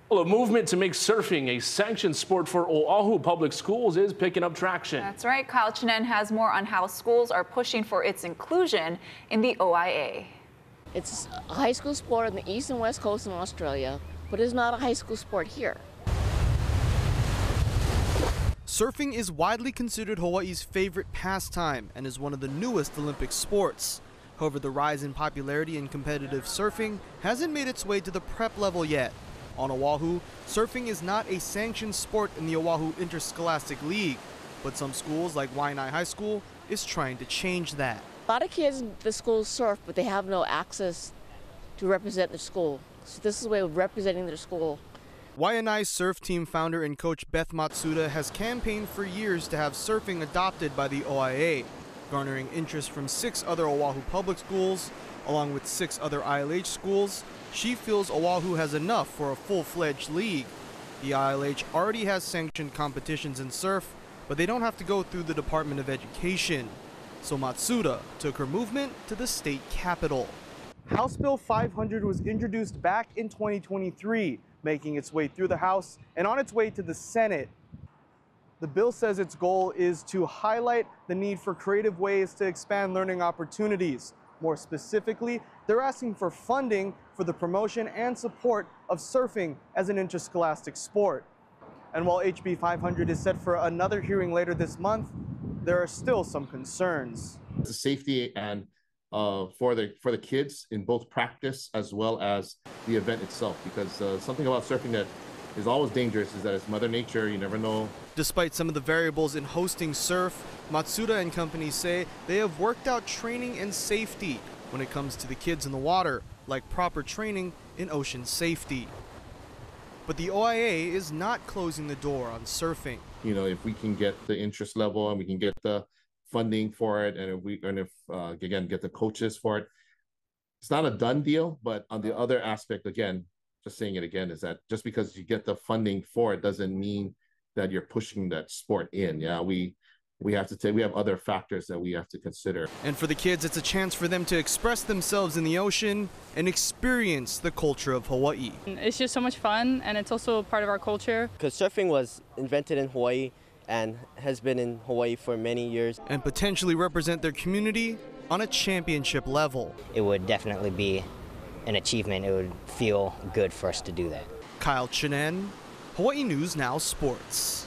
Well, a movement to make surfing a sanctioned sport for Oahu public schools is picking up traction. That's right. Kyle Chinen has more on how schools are pushing for its inclusion in the OIA. It's a high school sport on the east and west coast in Australia, but it's not a high school sport here. Surfing is widely considered Hawaii's favorite pastime and is one of the newest Olympic sports. However, the rise in popularity in competitive surfing hasn't made its way to the prep level yet. On Oahu, surfing is not a sanctioned sport in the Oahu Interscholastic League, but some schools like Waianae High School is trying to change that. A lot of kids in the schools surf, but they have no access to represent their school. So this is a way of representing their school. Waianae's surf team founder and coach Beth Matsuda has campaigned for years to have surfing adopted by the OIA, garnering interest from 6 other Oahu public schools, along with 6 other ILH schools. She feels Oahu has enough for a full-fledged league. The ILH already has sanctioned competitions in surf, but they don't have to go through the Department of Education. So Matsuda took her movement to the state capitol. House Bill 500 was introduced back in 2023, making its way through the House and on its way to the Senate. The bill says its goal is to highlight the need for creative ways to expand learning opportunities. More specifically, they're asking for funding for the promotion and support of surfing as an interscholastic sport. And while HB 500 is set for another hearing later this month, there are still some concerns. The safety and for the kids in both practice as well as the event itself, because something about surfing that is always dangerous is that it's Mother Nature. You never know. Despite some of the variables in hosting surf, Matsuda and company say they have worked out training and safety when it comes to the kids in the water, like proper training in ocean safety. But the OIA is not closing the door on surfing. You know, if we can get the interest level and we can get the funding for it, and if again get the coaches for it, it's not a done deal. But on the other aspect, again, just saying it again, is that just because you get the funding for it doesn't mean that you're pushing that sport in. Yeah, we have other factors that we have to consider. And for the kids, it's a chance for them to express themselves in the ocean and experience the culture of Hawaii. It's just so much fun, and it's also part of our culture. Because surfing was invented in Hawaii and has been in Hawaii for many years. And potentially represent their community on a championship level. It would definitely be an achievement. It would feel good for us to do that. Kyle Chinen, Hawaii News Now Sports.